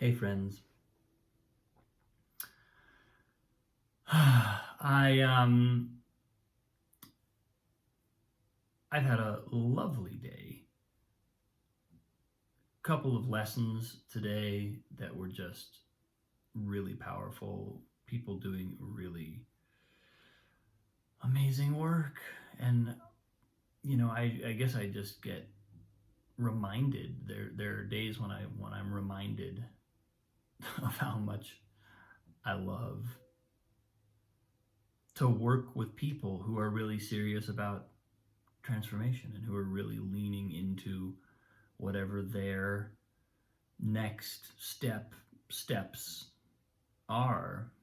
Hey friends. I've had a lovely day. Couple of lessons today that were just really powerful. People doing really amazing work. And I guess I just get reminded. There are days when I'm reminded of how much I love to work with people who are really serious about transformation and who are really leaning into whatever their next steps are.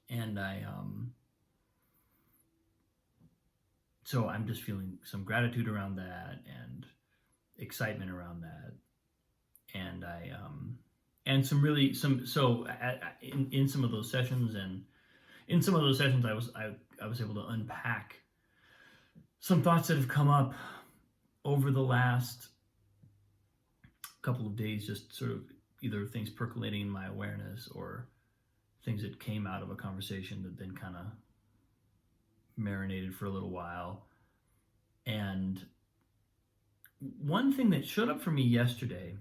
And so I'm just feeling some gratitude around that and excitement around that. And and some really some so in some of those sessions, and in some of those sessions I was able to unpack some thoughts that have come up over the last couple of days, just sort of either things percolating in my awareness or things that came out of a conversation that then kind of marinated for a little while. And one thing that showed up for me yesterday,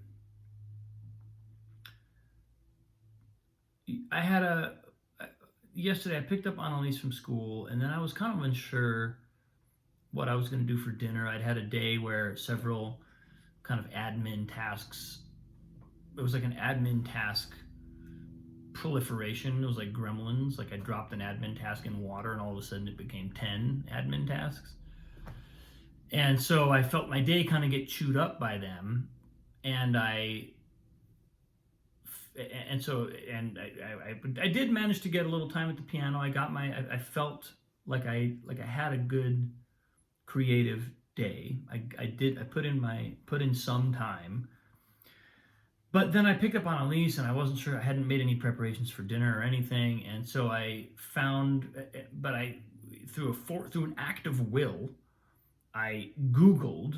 yesterday I picked up Annalise from school, and then I was kind of unsure what I was going to do for dinner. I'd had a day where several kind of admin tasks, it was like an admin task proliferation. It was like gremlins. Like I dropped an admin task in water and all of a sudden it became 10 admin tasks. And so I felt my day kind of get chewed up by them. And I did manage to get a little time at the piano. I felt like I had a good creative day. I put in some time. But then I picked up on Elise and I wasn't sure, I hadn't made any preparations for dinner or anything. And so through an act of will, I Googled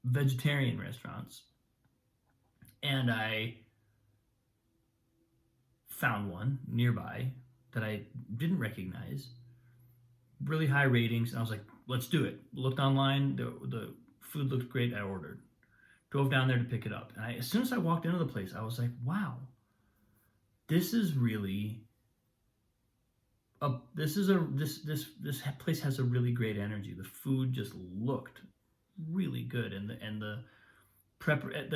vegetarian restaurants and I found one nearby that I didn't recognize, really high ratings. And I was like, let's do it. Looked online, the food looked great. I ordered. Drove down there to pick it up. And as soon as I walked into the place, I was like, wow, this place has a really great energy. The food just looked really good. And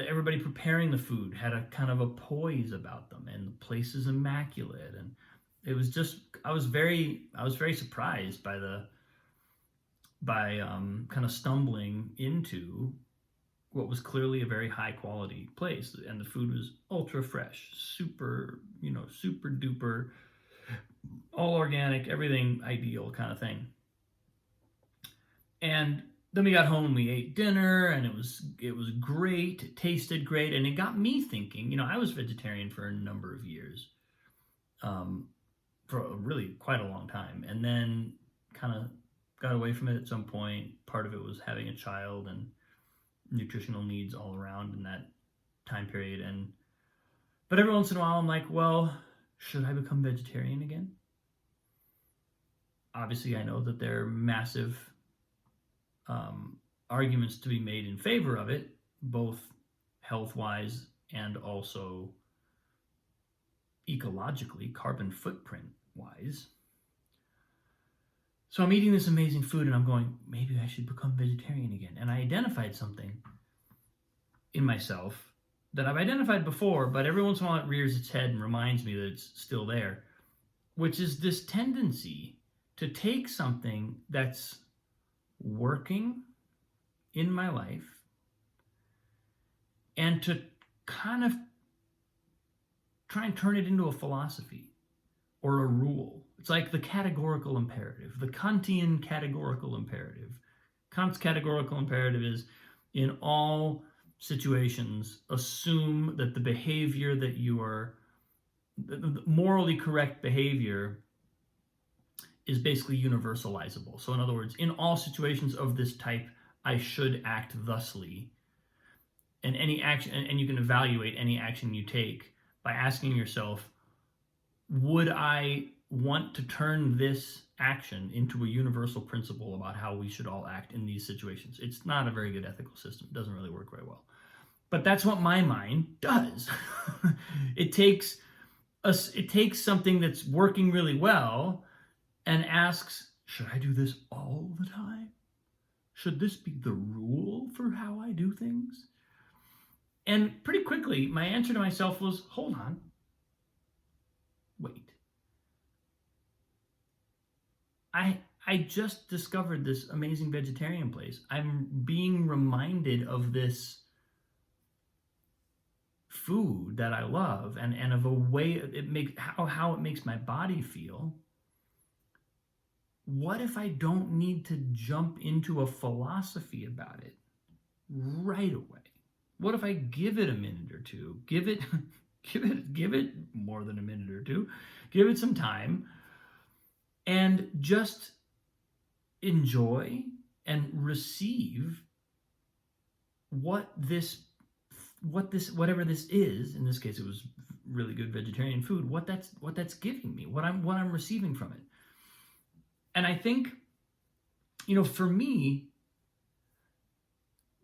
everybody preparing the food had a kind of a poise about them, and the place is immaculate. And it was just, I was very surprised by kind of stumbling into what was clearly a very high quality place. And the food was ultra fresh, super duper, all organic, everything ideal kind of thing. And then we got home and we ate dinner, and it was great. It tasted great, and it got me thinking. I was vegetarian for a number of years, for really quite a long time, and then kind of got away from it at some point. Part of it was having a child and nutritional needs all around in that time period. But every once in a while I'm like, well, should I become vegetarian again? Obviously I know that there are massive arguments to be made in favor of it, both health-wise and also ecologically, carbon footprint-wise. So I'm eating this amazing food and I'm going, maybe I should become vegetarian again. And I identified something in myself that I've identified before, but every once in a while it rears its head and reminds me that it's still there, which is this tendency to take something that's working in my life and to kind of try and turn it into a philosophy or a rule. It's like the categorical imperative, the Kantian categorical imperative. Kant's categorical imperative is, in all situations, assume that the behavior that the morally correct behavior is basically universalizable. So in other words, in all situations of this type, I should act thusly. And any action, and you can evaluate any action you take by asking yourself, would I want to turn this action into a universal principle about how we should all act in these situations? It's not a very good ethical system. It doesn't really work very well. But that's what my mind does. It takes something that's working really well and asks, should I do this all the time? Should this be the rule for how I do things? And pretty quickly, my answer to myself was, hold on, wait. I just discovered this amazing vegetarian place. I'm being reminded of this food that I love and of a way it makes how it makes my body feel. What if I don't need to jump into a philosophy about it right away? What if I give it a minute or two? Give it more than a minute or two. Give it some time and just enjoy and receive whatever this is. In this case, it was really good vegetarian food. What that's giving me, what I'm receiving from it. And I think, for me,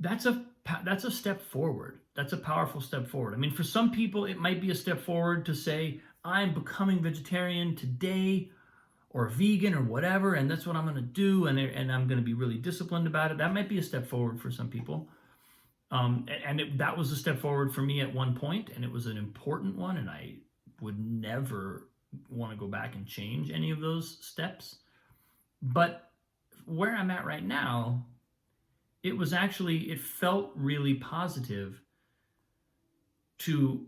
that's a step forward. That's a powerful step forward. I mean, for some people, it might be a step forward to say, I'm becoming vegetarian today, or vegan, or whatever, and that's what I'm going to do, and I'm going to be really disciplined about it. That might be a step forward for some people. That was a step forward for me at one point, and it was an important one, and I would never want to go back and change any of those steps. But where I'm at right now, it felt really positive to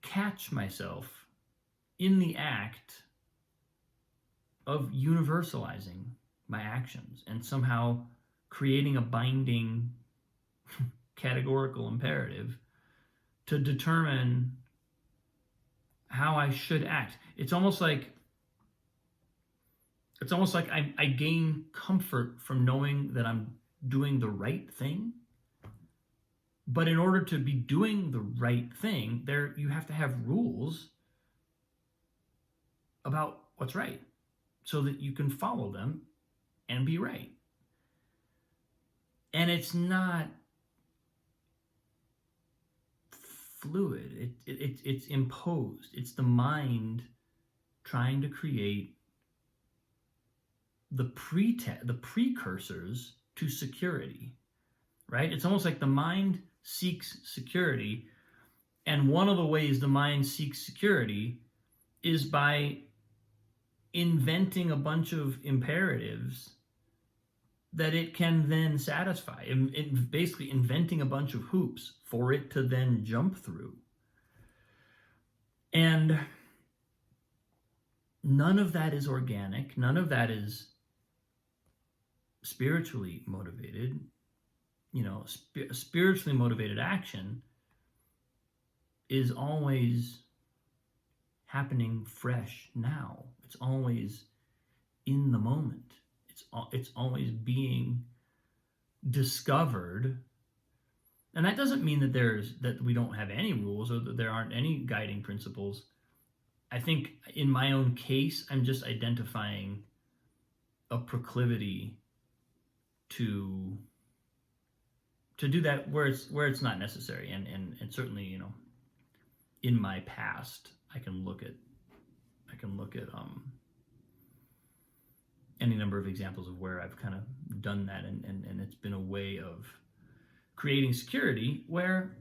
catch myself in the act of universalizing my actions and somehow creating a binding categorical imperative to determine how I should act. It's almost like I gain comfort from knowing that I'm doing the right thing. But in order to be doing the right thing, you have to have rules about what's right so that you can follow them and be right. And it's not fluid. It's imposed. It's the mind trying to create the precursors to security, right? It's almost like the mind seeks security, and one of the ways the mind seeks security is by inventing a bunch of imperatives that it can then satisfy, basically inventing a bunch of hoops for it to then jump through. And none of that is organic. None of that is spiritually motivated. Spiritually motivated action is always happening fresh now. It's always in the moment. It's always being discovered. And that doesn't mean that we don't have any rules or that there aren't any guiding principles. I think in my own case, I'm just identifying a proclivity to do that where it's not necessary, and certainly in my past I can look at any number of examples of where I've kind of done that, and it's been a way of creating security where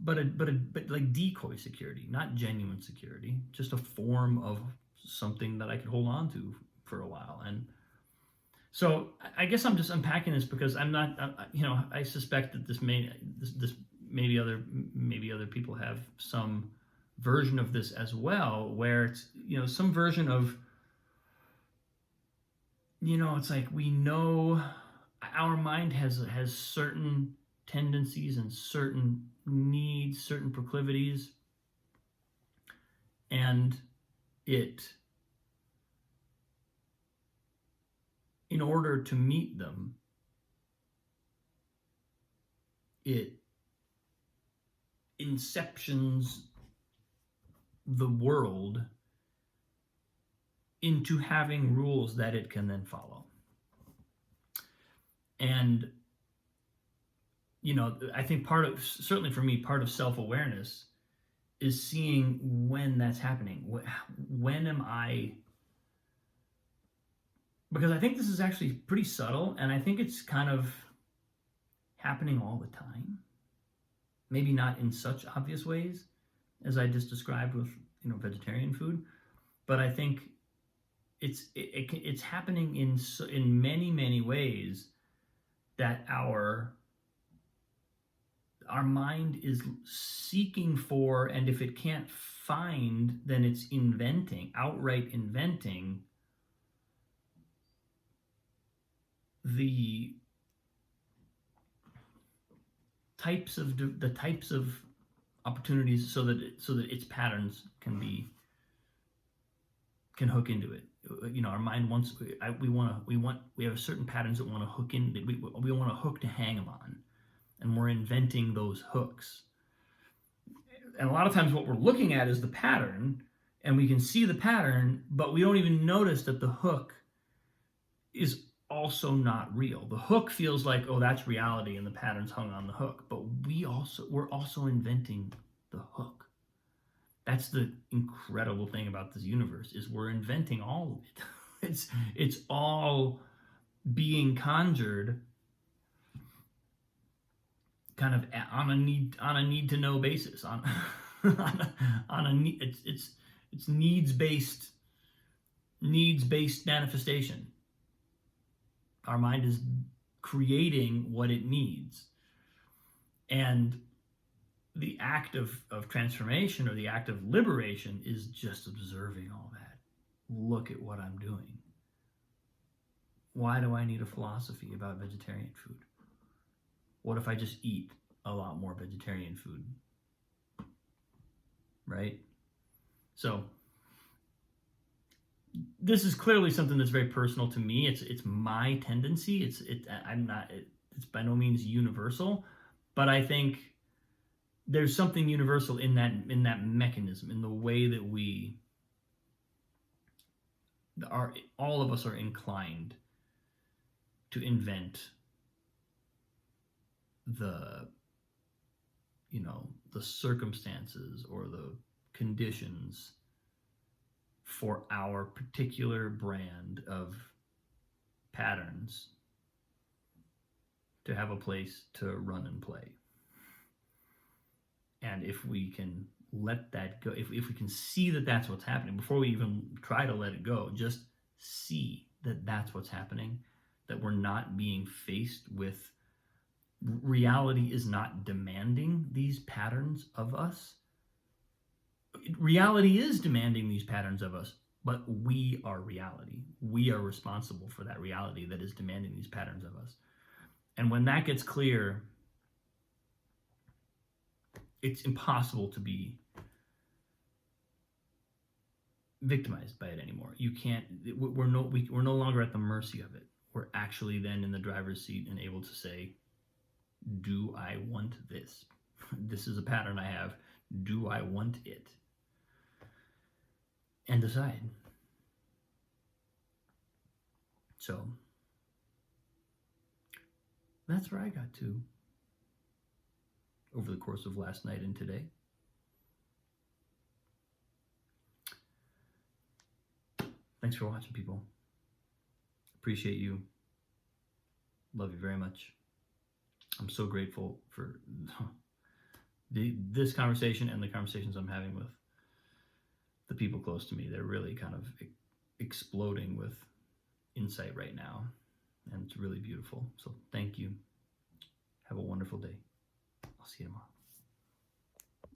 but like decoy security, not genuine security, just a form of something that I could hold on to for a while. And so I guess I'm just unpacking this because I'm not, I suspect that this maybe other people have some version of this as well, where it's, some version of, it's like we know our mind has certain tendencies and certain needs, certain proclivities, and in order to meet them, it inceptions the world into having rules that it can then follow. And, I think certainly for me, part of self-awareness is seeing when that's happening. When am I, because I think this is actually pretty subtle, and I think it's kind of happening all the time. Maybe not in such obvious ways as I just described with, vegetarian food, but I think it's happening in many, many ways that our mind is seeking for, and if it can't find, then it's outright inventing the types of opportunities so that its patterns can hook into it. Our mind wants, we have certain patterns that want to hook in, we want a hook to hang them on, and we're inventing those hooks. And a lot of times what we're looking at is the pattern, and we can see the pattern, but we don't even notice that the hook is also not real. The hook feels like, oh, that's reality, and the pattern's hung on the hook, but we're also inventing the hook. That's the incredible thing about this universe, is we're inventing all of it. It's all being conjured kind of on a need to know basis, on a need, it's needs based manifestation. Our mind is creating what it needs, and the act of transformation, or the act of liberation, is just observing all that. Look at what I'm doing. Why do I need a philosophy about vegetarian food? What if I just eat a lot more vegetarian food? Right? So this is clearly something that's very personal to me. It's my tendency. It's by no means universal, but I think there's something universal in that mechanism, in the way that all of us are inclined to invent the circumstances or the conditions for our particular brand of patterns to have a place to run and play. And if we can let that go, if we can see that that's what's happening, before we even try to let it go, just see that that's what's happening, that we're not being faced with, reality is not demanding these patterns of us. Reality is demanding these patterns of us, but we are reality. We are responsible for that reality that is demanding these patterns of us. And when that gets clear, it's impossible to be victimized by it anymore. You can't. We're no longer at the mercy of it. We're actually then in the driver's seat and able to say, do I want this? This is a pattern I have. Do I want it? And decide. So that's where I got to over the course of last night and today. Thanks for watching, people. Appreciate you. Love you very much. I'm so grateful for this conversation and the conversations I'm having with the people close to me. They're really kind of exploding with insight right now, and it's really beautiful. So thank you. Have a wonderful day. I'll see you tomorrow.